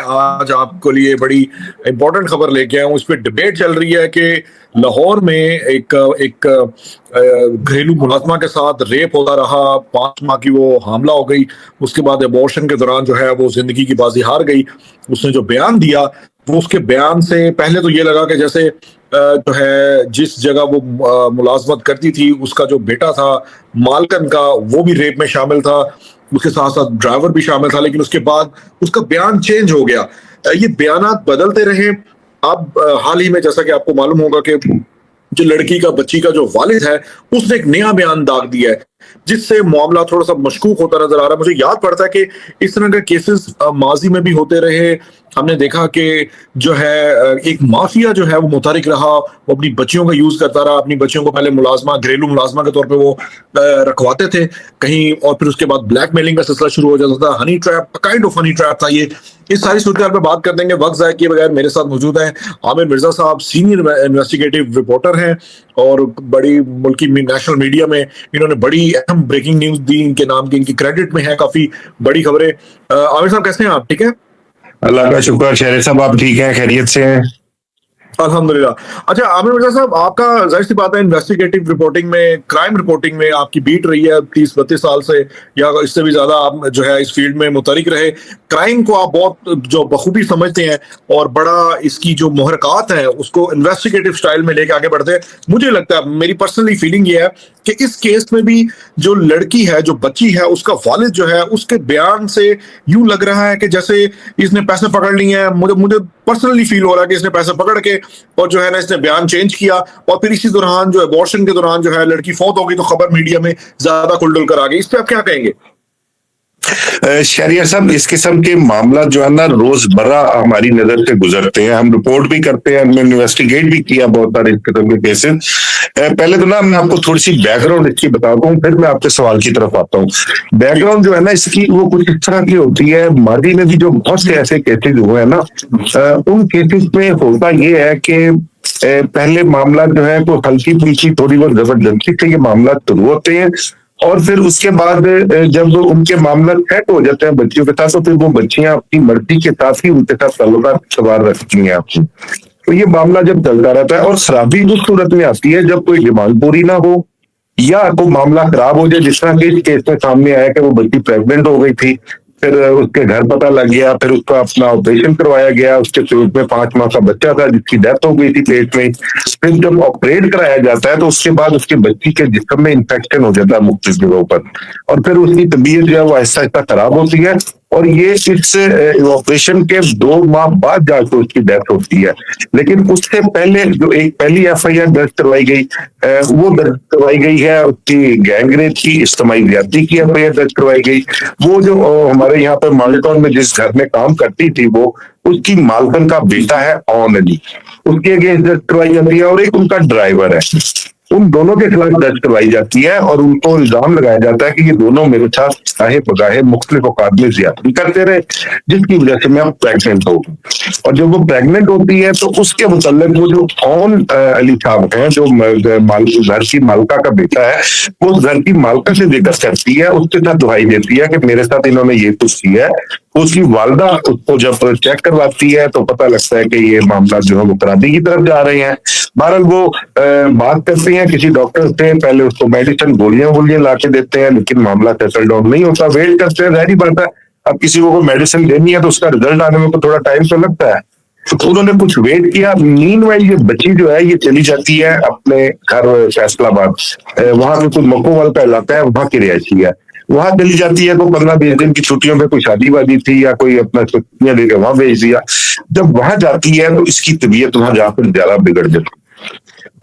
आज आपको लिए बड़ी इंपॉर्टेंट खबर लेके आया हूँ। इस पे डिबेट चल रही है कि लाहौर में एक एक घरेलू मुलाजमा के साथ रेप होता रहा, 5 माह की वो हामला हो गई। उसके बाद अबॉर्शन के दौरान जो है वो जिंदगी की बाजी हार गई। उसने जो बयान दिया वो उसके बयान से पहले तो ये लगा कि जैसे जो है जिस जगह वो मुलाजमत करती थी उसका जो बेटा था मालकन का, वो भी रेप में शामिल था, उसके साथ साथ ड्राइवर भी शामिल था। लेकिन उसके बाद उसका बयान चेंज हो गया। ये बयानात बदलते रहे। अब हाल ही में जैसा कि आपको मालूम होगा कि जो लड़की का बच्ची का जो वालिद है उसने एक नया बयान दाग दिया है, जिससे मामला थोड़ा सा मशकूक होता नजर आ रहा है। मुझे याद पड़ता है कि इस तरह के केसेस माजी में भी होते रहे। हमने देखा कि जो है एक माफिया जो है वो मुतहरिक रहा, वो अपनी बच्चियों का यूज करता रहा। अपनी बच्चियों को पहले मुलाजमा, घरेलू मुलाजमा के तौर पे वो रखवाते थे कहीं, और फिर उसके बाद ब्लैकमेलिंग का सिलसिला शुरू हो जाता था। Honey trap, kind of honey trap था ये। इस सारी सूरत पे बात कर देंगे। वक्त जाए किए बगैर मेरे साथ मौजूद है आमिर मिर्जा साहब, सीनियर इन्वेस्टिगेटिव रिपोर्टर हैं और बड़ी मुल्की नेशनल मीडिया में इन्होंने बड़ी अहम ब्रेकिंग न्यूज दी। इनके नाम की, इनकी क्रेडिट में है काफी बड़ी खबरें। आमिर साहब कैसे हैं आप? ठीक है, अल्लाह का शुक्र। शेर साहब आप ठीक हैं, खैरियत से हैं? अल्हम्दुलिल्लाह। अच्छा आमिर मिर्जा साहब, आपका जाहिर सी बात है इन्वेस्टिगेटिव रिपोर्टिंग में, क्राइम रिपोर्टिंग में आपकी बीट रही है 30-32 साल से, या इससे भी ज्यादा आप जो है इस फील्ड में मुतहरिक रहे। क्राइम को आप बहुत जो बखूबी समझते हैं और बड़ा इसकी जो मुहरकात है उसको इन्वेस्टिगेटिव स्टाइल में लेके आगे बढ़ते हैं। मुझे लगता है, मेरी पर्सनली फीलिंग ये है कि इस केस में भी जो लड़की है, जो बच्ची है, उसका वालिद जो है, उसके बयान से यूं लग रहा है कि जैसे इसने पैसे पकड़ लिए हैं। मुझे मुझे पर्सनली फील हो रहा है कि इसने पैसे पकड़ के और जो है ना इसने बयान चेंज किया, और फिर इसी दौरान जो अबॉर्शन के दौरान जो है लड़की फौत हो गई, तो खबर मीडिया में ज्यादा खुलडुल कर आ गई। इस पे आप क्या कहेंगे? शहरियार साहब, इस किस्म के मामला जो है ना रोजमर्रा हमारी नजर से गुजरते हैं, हम रिपोर्ट भी करते हैं, हमने इन्वेस्टिगेट भी किया बहुत सारे इस किस्म के केसेस। पहले तो ना मैं आपको थोड़ी सी बैकग्राउंड इसकी बताता हूँ, फिर मैं आपके सवाल की तरफ आता हूँ। बैकग्राउंड जो है ना इसकी वो कुछ इस तरह की होती है। माजी में भी जो बहुत से ऐसे केसेज हुए हैं ना, उन केसेस में होता ये है कि पहले मामला जो है तो हल्की फुल्की थोड़ी बहुत जबरदस्ती से ये मामला शुरू होते हैं, और फिर उसके बाद जब उनके मामला सेट हो जाते हैं बच्चियों के साथ, तो फिर वो बच्चियां अपनी मर्जी के साथ ही उनके साथ ताल्लुकात सवार रखती हैं आपकी। तो ये मामला जब चलता रहता है, और खराबी उस सूरत में आती है जब कोई डिमांड पूरी ना हो या कोई मामला खराब हो जाए। जिस तरह के इस केस में सामने आया कि वो बच्ची प्रेग्नेंट हो गई थी, फिर उसके घर पता लग गया, फिर उसका अपना ऑपरेशन करवाया गया, उसके पेट में 5 माह का बच्चा था जिसकी डेथ हो गई थी पेट में। फिर जब ऑपरेट कराया जाता है तो उसके बाद उसके बच्ची के जिस्म में इंफेक्शन हो जाता है मुख्तलिफ जगहों पर, और फिर उसकी तबीयत जो है वो ऐसा ऐसा खराब होती है, और ये इस ऑपरेशन के 2 माह बाद जाकर उसकी डेथ होती है। लेकिन उससे पहले जो एक पहली FIR दर्ज करवाई गई, वो दर्ज करवाई गई है उसकी गैंगरेप की, इज्तिमाई ज्यादती की FIR दर्ज करवाई गई। वो जो हमारे यहाँ पर मालिकान में जिस घर में काम करती थी, वो उसकी मालकन का बेटा है ऑन अली, उसके अगेंस्ट दर्ज करवाई जाती है, और एक उनका ड्राइवर है, उन दोनों के खिलाफ दर्ज करवाई जाती है, और उनको इल्जाम लगाया जाता है कि ये दोनों मेरे साथ चाहे बगाहे मुख्तलिफ औकात में ज्यादती करते रहे, जिसकी वजह से मैं प्रेग्नेंट हो। और जब वो प्रेग्नेंट होती है तो उसके मुतल्लिक वो जो ऑन अली साहब है, जो घर की मालका का बेटा है, वो घर की मालका से जिक्र करती है, उसके साथ दुहाई देती है कि मेरे साथ इन्होंने ये कुछ किया है। उसकी वालदा उसको जब चेक करवाती है तो पता लगता है कि ये मामला जो है वो कराची की तरफ जा रहे हैं। बहरहाल वो बात करते हैं किसी डॉक्टर से, पहले उसको मेडिसिन गोलियां ला के देते हैं, लेकिन मामला सेटल डाउन नहीं होता। वेट करते हैं, जाहिर बात है अब किसी को मेडिसिन देनी है तो उसका रिजल्ट आने में तो थोड़ा टाइम तो लगता है। तो उन्होंने कुछ वेट किया। मीनवाइल ये बच्ची जो है ये चली जाती है अपने घर फैसलाबाद, वहां पे कुछ मकोवल का इलाका है, वहां की रिहायशी है, वहां चली जाती है। तो 15-20 दिन की छुट्टियों में कोई शादी वादी थी या कोई अपना छुट्टियां लेकर वहां भेज दिया। जब वहां जाती है तो इसकी तबीयत वहां जाकर ज्यादा बिगड़ जाती।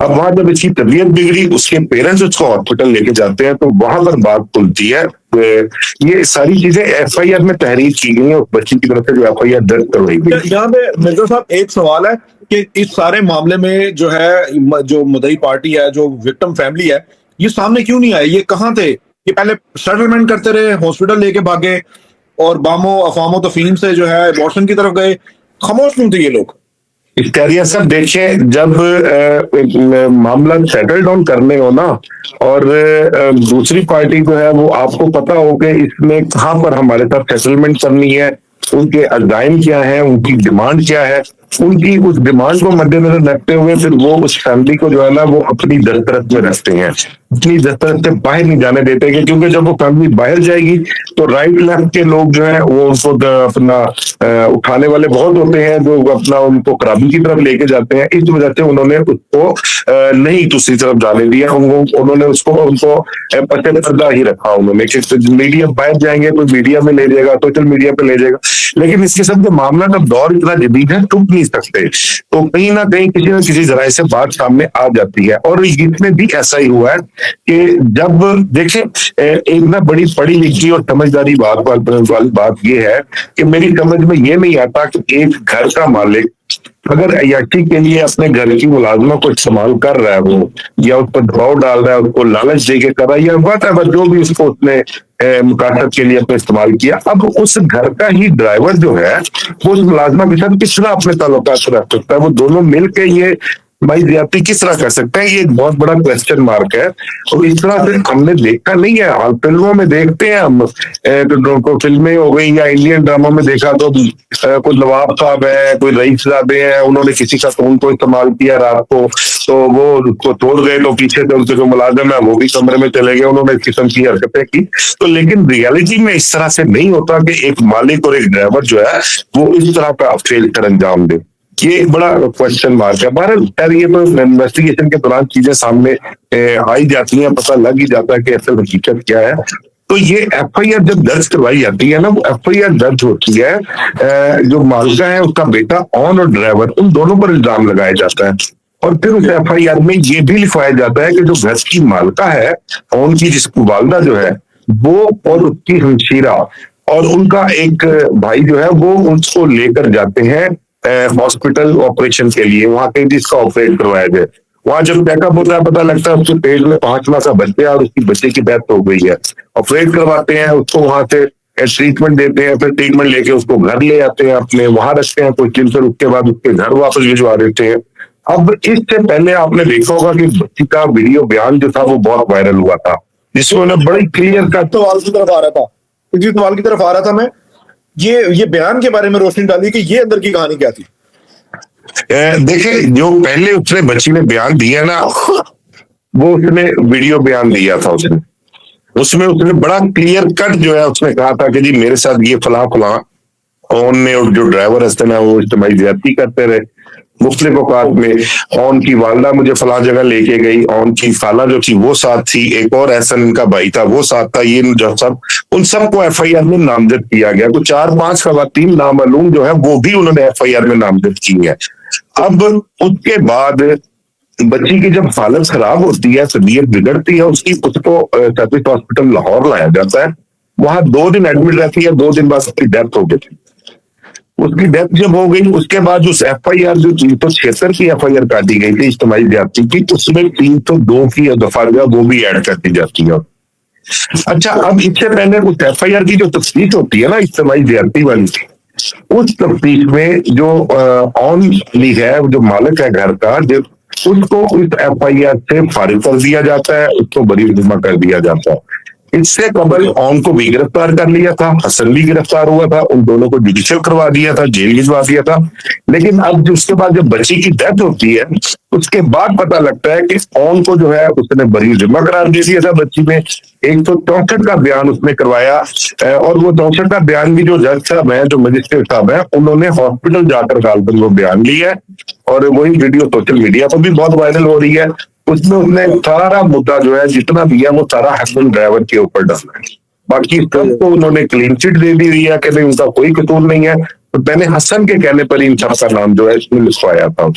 अब वहां जब इसकी तबीयत बिगड़ी, उसके पेरेंट्स उसको हॉस्पिटल लेके जाते हैं, तो वहां पर बात खुलती है। ये सारी चीजें FIR में तहरीर की गई है उस बच्ची की तरफ से जो FIR दर्ज करवाई गई। यहाँ पे मिर्जा साहब एक सवाल है कि इस सारे मामले में जो है जो मुद्दई पार्टी है, जो विक्टिम फैमिली है, ये सामने क्यों नहीं आए? ये कहाँ थे? ये पहले सेटलमेंट करते रहे, हॉस्पिटल लेके भागे और बामो अफामो तफहीम से जो है अबॉर्शन की तरफ गए, खामोश क्यों थे ये लोग? इख्तियारिया सब देखिए, जब मामला सेटल डाउन करने हो ना, और दूसरी पार्टी जो है वो आपको पता हो कि इसमें कहाँ पर हमारे साथ सेटलमेंट करनी है, उनके अजाइम क्या है, उनकी डिमांड क्या है, उनकी उस डिमांड को मद्देनजर रखते हुए फिर वो उस फैमिली को जो है ना वो अपनी दस्तरस में रखते हैं, अपनी दस्तरस से बाहर नहीं जाने देते हैं, क्योंकि जब वो फैमिली बाहर जाएगी तो राइट लेफ्ट के लोग जो है वो उनको अपना उठाने वाले बहुत होते हैं जो अपना उनको खराबी की तरफ लेके जाते हैं। इस वजह से उन्होंने उसको नहीं दूसरी तरफ जाने दिया, उन्होंने उसको उनको पते पर्दा ही रखा उन्होंने कि मीडिया बाहर जाएंगे तो मीडिया में ले जाएगा, सोशल मीडिया पे ले जाएगा। लेकिन इसके सब मामला का दौर इतना जदीद है, टूट नहीं सकते, तो कहीं ना कहीं किसी न किसी जराये से बात सामने आ जाती है। और इसमें भी ऐसा ही हुआ है कि जब देखें एक ना बड़ी पढ़ी लिखी और समझदारी वाली बात यह है कि मेरी समझ में ये नहीं आता कि एक घर का मालिक अगर अयाशी के लिए अपने घर की मुलाजमा को इस्तेमाल कर रहा है वो, या उस पर दबाव डाल रहा है, उसको लालच दे के कर रहा है, या वट जो भी उसको उसने मुकासरत के लिए अपने इस्तेमाल किया, अब उस घर का ही ड्राइवर जो है वो उस मुलाजमा के साथ किस तरह अपने ताल्लुकात रख सकता है, वो दोनों मिलकर ये भाई ज्यादती किस तरह कर सकते हैं, ये एक बहुत बड़ा क्वेश्चन मार्क है। और इस तरह से हमने देखा नहीं है, हाल फिल्मों में देखते हैं हम, तो फिल्में हो गई या इंडियन ड्रामा में देखा तो कोई नवाब साहब है, कोई रईसजादे हैं, उन्होंने किसी का फोन को इस्तेमाल किया रात को, तो वो उसको तोड़ गए, तो पीछे से उनके जो मुलाजिम है वो भी कमरे में चले गए, उन्होंने इस किस्म की हरकतें की। तो लेकिन रियलिटी में इस तरह से नहीं होता कि एक मालिक और एक ड्राइवर जो है वो इस तरह का फेल कर अंजाम दे, ये एक बड़ा क्वेश्चन मार्क है। बहरहाल ये तो इन्वेस्टिगेशन के दौरान चीजें सामने आई जाती हैं, पता लग ही जाता है कि असल हकीकत क्या है। तो ये एफआईआर जब दर्ज करवाई जाती है ना, वो एफआईआर दर्ज होती है, जो मालिका है उसका बेटा ऑन और ड्राइवर उन दोनों पर इल्जाम लगाया जाता है, और फिर उस एफआईआर में ये भी लिखवाया जाता है कि जो घर की मालिका है ऑन की, जिसकी वालदा जो है वो और उसकी हमशीरा और उनका एक भाई जो है वो उसको लेकर जाते हैं हॉस्पिटल ऑपरेशन के लिए, वहां पे जिसका ऑपरेट करवाया जाए। वहां जब चेकअप होता है पता लगता है उसके पेट में 5 माह का बच्चा है और उसकी बच्चे की डेथ हो गई है। ऑपरेट करवाते हैं उसको, वहां से ट्रीटमेंट देते हैं, फिर ट्रीटमेंट लेके उसको घर ले आते हैं, अपने वहां रखते हैं कुछ दिन, फिर उसके बाद उसके घर वापस भिजवा देते हैं। अब इससे पहले आपने देखा होगा कि बच्ची का वीडियो बयान जो था वो बहुत वायरल हुआ था, जिसमें उन्हें बड़ी क्लियर कट सवाल की तरफ आ रहा था, इसी सवाल की तरफ आ रहा था मैं, ये बयान के बारे में रोशनी डाली कि ये अंदर की कहानी क्या थी। देखिए, जो पहले उसने बच्ची ने बयान दिया ना, वो उसने वीडियो बयान दिया था, उसमें उसने बड़ा क्लियर कट जो है उसने कहा था कि जी मेरे साथ ये फला फला ऑन ने और जो ड्राइवर हस्ते ना वो इज्तिमाई ज्यादती करते रहे मुख्तलिफ औकात में। ऑन की वालदा मुझे फला जगह लेके गई, ऑन की खाला जो थी वो साथ थी, एक और एहसन का भाई था वो साथ था, ये जो सब उन सबको एफआईआर में नामजद किया गया। कुछ 4-5 खवातीन नामालूम जो है वो भी उन्होंने एफआईआर में नामजद की है। अब उसके बाद बच्ची की जब हालत खराब होती है, तबीयत बिगड़ती है उसकी, उसको सर्विस हॉस्पिटल लाहौर लाया जाता है, वहां 2 दिन एडमिट रहती है, 2 दिन बाद उसकी डेथ हो गई। उसकी डेथ जब हो गई उसके बाद उस एफआईआर जो 376 की एफआईआर काटी गई थी इज्तिमाई ज्यादती की, उसमें 302 की दफा जो वो भी ऐड कर दी जाती है। अच्छा, अब इससे पहले उस एफआईआर की जो तफ्तीश होती है ना इज्तिमाई ज्यादती वाली, उस तफ्तीश में जो ऑन ली है, जो मालिक है घर का, जो उसको इस एफआईआर से फारिग कर दिया जाता है, उसको बरी जिम्मा कर दिया जाता है। इससे कबल ऑन को भी गिरफ्तार कर लिया था, हसन भी गिरफ्तार हुआ था, उन दोनों को जुडिशियल करवा दिया था, जेल भिजवा दिया था। लेकिन अब उसके बाद जब बच्ची की डेथ होती है उसके बाद पता लगता है कि ऑन को जो है उसने बरी जिम्मा करार दे दिया था बच्ची में। 164 का बयान उसने करवाया, और वो 64 का बयान भी जो जज साहब है, जो मजिस्ट्रेट साहब है, उन्होंने हॉस्पिटल जाकर गालबन वो बयान लिया है, और वही वीडियो सोशल मीडिया पर भी बहुत वायरल हो रही है। उसमें उसने सारा मुद्दा जो है जितना भी है वो सारा हसन ड्राइवर के ऊपर डाला है, बाकी सबको उन्होंने क्लीन चिट दे दी है कि नहीं उनका कोई कसूर नहीं है। तो मैंने हसन के कहने पर इन सबका नाम जो है इसमें लिखवाया था।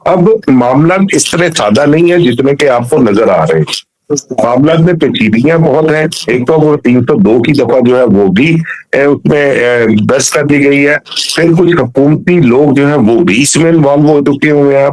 अब मामला इस तरह सादा नहीं है जितने के आपको नजर आ रहे हैं, मामला में पेचीदगियां बहुत हैं। एक तो वो 302 की दफा जो है वो भी उसमें दर्ज कर दी गई है, फिर कुछ हुकूमती लोग जो है वो भी इसमें इन्वॉल्व हो चुके हुए हैं,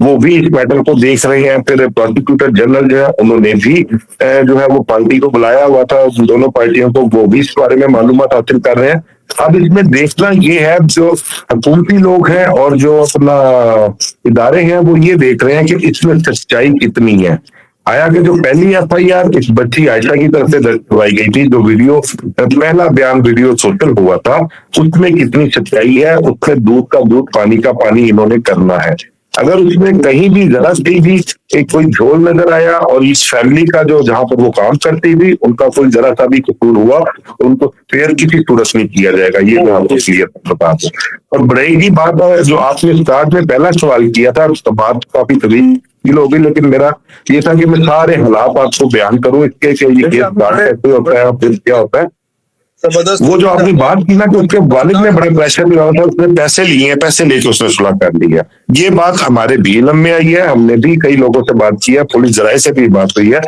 वो भी इस मैटर को देख रहे हैं। फिर प्रोसिक्यूटर जनरल जो है उन्होंने भी जो है वो पार्टी को बुलाया हुआ था, दोनों पार्टियों को, वो भी इस बारे में मालूमात हासिल कर रहे हैं। अब इसमें देखना ये है, जो हुकूमती लोग हैं और जो अपना इदारे हैं वो ये देख रहे हैं कि इसमें सच्चाई कितनी है। आया कि जो पहली एफआईआर इस बच्ची आयशा की तरफ से दर्ज करवाई गई थी, जो वीडियो पहला बयान वीडियो सोशल हुआ था, उसमें कितनी सच्चाई है, उसमें दूध का दूध पानी का पानी इन्होंने करना है। अगर उसमें कहीं भी जरा सी भी एक कोई झोल नजर आया और इस फैमिली का जो जहां पर वो काम करती थी उनका कोई जरा सा भी कसूर हुआ, तो उनको फेयर किसी सूरत नहीं किया जाएगा, ये मैं आपको क्लियर बता दूं। और बड़ी बात है जो आपने स्टार्ट में पहला सवाल किया था, उसका बात काफी तवील होगी, लेकिन मेरा ये था कि मैं सारे हालात आपको बयान करूं इसके कि ये केस स्टार्ट कैसे होता है और फिर क्या होता है। वो जो आपने बात की ना कि उसके वालिद ने बड़ा प्रेशर लगाया था, उसने पैसे लिए हैं, पैसे लेके उसने सुलह कर लिया, ये बात हमारे भी इल्म में आई है। हमने भी कई लोगों से बात की है, पुलिस जराये से भी बात हुई है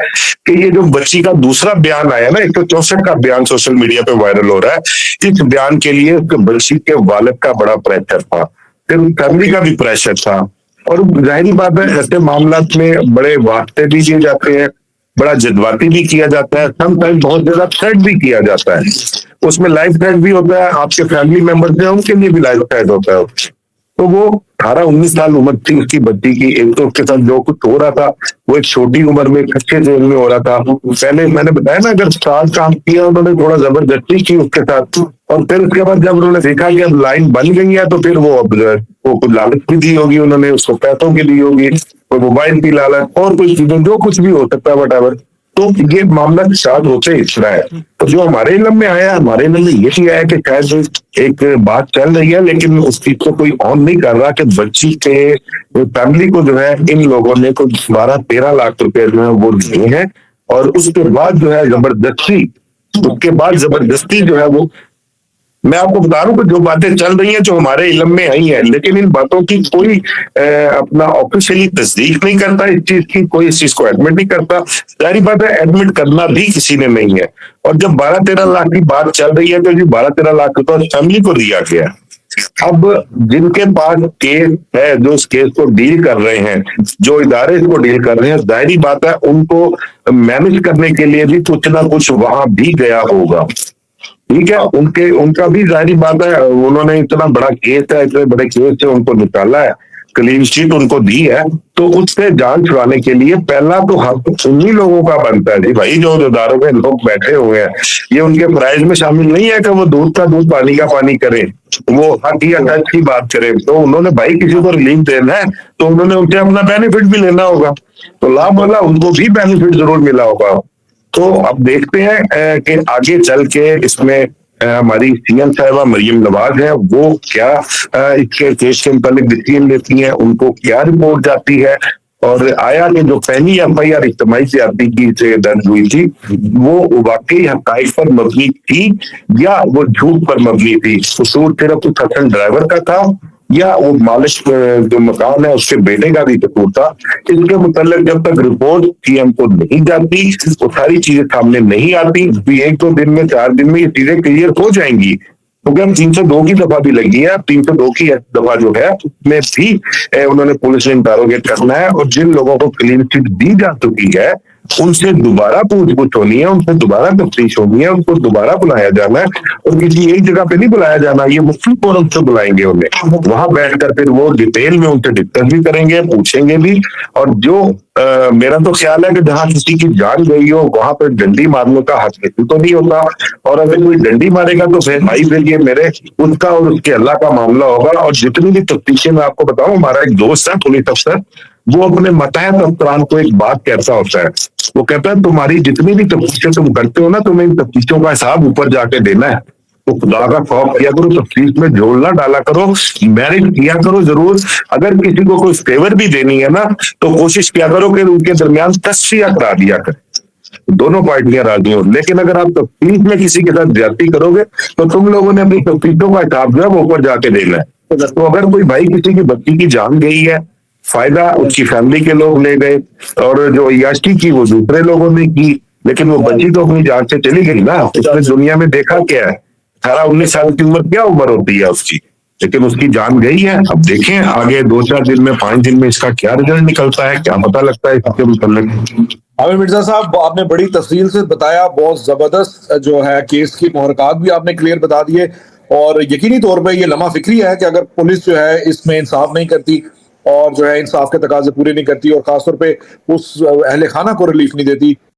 कि ये जो बच्ची का दूसरा बयान आया ना, 164 का बयान सोशल मीडिया पे वायरल हो रहा है, इस बयान के लिए उसके बच्ची के वालिद का बड़ा प्रेशर था, फिर फैमिली का भी प्रेशर था। और जाहिर बात है ऐसे मामला में बड़े वास्ते भी दिए जाते हैं, बड़ा जज्बाती भी किया जाता है, समटाइम बहुत ज्यादा थ्रेट भी किया जाता है, उसमें लाइफ थ्रेट भी होता है, आपके फैमिली मेंबर्स हैं उनके लिए भी लाइफ थ्रेट होता है। तो वो 18-19 साल उम्र थी उसकी बच्ची की, एक तो उसके साथ जो कुछ हो रहा था वो एक छोटी उम्र में कच्चे जेल में हो रहा था। पहले मैंने बताया ना, अगर साल काम किया उन्होंने, थोड़ा जबरदस्ती की उसके साथ, और फिर उसके बाद जब उन्होंने देखा कि अब लाइन बन गई है तो फिर वो अब वो कुछ लालच भी दी होगी उन्होंने, उसको पैसों की दी होगी, कोई मोबाइल की लालच और कोई चीजें, जो कुछ भी हो सकता है वट। तो ये मामला शायद होते इतना है। तो जो हमारे इल्म में आया, हमारे इल्म में ये आया कि शायद एक बात चल रही है, लेकिन उस चीज को कोई ऑन नहीं कर रहा कि बच्ची के फैमिली को जो है इन लोगों ने कुछ 12-13 लाख रुपए जो है वो दिए हैं, और उसके बाद जो है जबरदस्ती जो है वो, मैं आपको बता रहा हूँ कि जो बातें चल रही हैं जो हमारे इल्म में आई है, लेकिन इन बातों की कोई अपना ऑफिशियली तस्दीक नहीं करता, इस चीज की कोई इस चीज को एडमिट नहीं करता। जारी बात है एडमिट करना भी किसी ने नहीं है। और जब 12-13 लाख की बात चल रही है तो जी 12-13 लाख रुपया फैमिली को दिया गया। अब जिनके पास केस है, जो इस केस को डील कर रहे हैं, जो इदारे इसको डील कर रहे हैं, जाहिर बात है उनको मैनेज करने के लिए भी कुछ ना कुछ वहां भी गया होगा, ठीक है। उनका भी जाहिर बात है, उन्होंने इतना बड़ा केस है, इतने बड़े केस से उनको निकाला है, क्लीन शीट उनको दी है, तो उससे जान छुड़ाने के लिए पहला तो हक उन्हीं लोगों का बनता है जी भाई, जो इदारों में लोग बैठे हुए हैं। ये उनके प्राइज में शामिल नहीं है कि वो दूध का दूध पानी का पानी करें, वो हक या टच की बात करें। तो उन्होंने भाई किसी को रिलीफ देना है तो उन्होंने उनसे अपना बेनिफिट भी लेना होगा, तो लाभ वाला उनको भी बेनिफिट जरूर मिला होगा। तो अब देखते हैं कि आगे चल के इसमें हमारी सीएम साहिबा मरियम नवाज है, वो क्या इसके केस के मुताबिक डिसीजन लेती हैं, उनको क्या रिपोर्ट जाती है, और आया कि जो पहली एफआईआर इज्तिमाई सियासी की से दर्ज हुई थी वो वाकई हकाइक पर मबनी थी या वो झूठ पर मबनी थी, कसूर सिर्फ उस हसन ड्राइवर का था या वो मालिक जो मकान है उसके बेटे का भी कसूर था। इसके मुताबिक जब तक रिपोर्ट सीएम को नहीं जाती, वो सारी चीजें सामने नहीं आती, 1-2 दिन में 4 दिन में ये चीजें क्लियर हो जाएंगी। क्योंकि हम 302 की दफा भी लगी है, 302 की दफा जो है उसमें भी उन्होंने पुलिस ने इंटरोगेट करना है, और जिन लोगों को क्लीन चिट दी जा चुकी है उनसे दोबारा पूछगुछ होनी है, उनसे दोबारा तफ्तीश होनी है, उनको दोबारा बुलाया जाना है, और किसी एक जगह पे नहीं बुलाया जाना, ये मुफ्ती फोरम से बुलाएंगे उन्हें, वहां बैठकर फिर वो डिटेल में उनसे डिस्कस भी करेंगे, पूछेंगे भी। और जो मेरा तो ख्याल है कि जहां किसी की जान गई हो वहां पर डंडी मारने का हक किसी तो नहीं होता, और अगर कोई डंडी मारेगा तो फिर भाई फिर ये मेरे उसका और उसके अल्लाह का मामला होगा। और जितनी भी तफ्तीशें मैं आपको बताऊं, हमारा एक दोस्त है पुलिस अफसर, वो अपने मतहत अफसरान को एक बात कहता होता है, वो कहता है तुम्हारी जितनी भी तफ्तीशें तुम करते हो ना, तुम्हें इन तफ्तीशों का हिसाब ऊपर जाके देना है, तो खुदा का खौफ किया करो, तफ्तीश में झोल ना डाला करो, मैरिज किया करो जरूर। अगर किसी को कोई फेवर भी देनी है ना तो कोशिश किया करो कि उनके दरमियान तस्फिया करा दिया करे, दोनों पार्टियां राजी हो। लेकिन अगर आप तफ्तीश में किसी के साथ ज्यादती करोगे तो तुम लोगों ने अपनी तफ्तीशों का हिसाब जो है वो ऊपर जाके देना है। तो अगर कोई भाई किसी की बच्ची की जान गई है, फायदा उसकी फैमिली के लोग ले गए, और जो अय्याशी की वो दूसरे लोगों ने की, लेकिन वो बच्ची तो अपनी जान से चली गई ना। उसने दुनिया में देखा क्या है, 18-19 साल की उम्र क्या उम्र होती है उसकी, लेकिन उसकी जान गई है। अब देखें आगे 2-4 दिन में 5 दिन में इसका क्या रिजल्ट निकलता है, क्या पता लगता है इसके मुताबिक। आमिर मिर्जा साहब, आपने बड़ी तफसील से बताया, बहुत जबरदस्त जो है केस की मुहरकात भी आपने क्लियर बता दिए, और यकीनी तौर पे ये लम्हा फिक्री है कि अगर पुलिस जो है इसमें इंसाफ नहीं करती और जो है इंसाफ के तकाजे पूरे नहीं करती और खासतौर पे उस अहले खाना को रिलीफ नहीं देती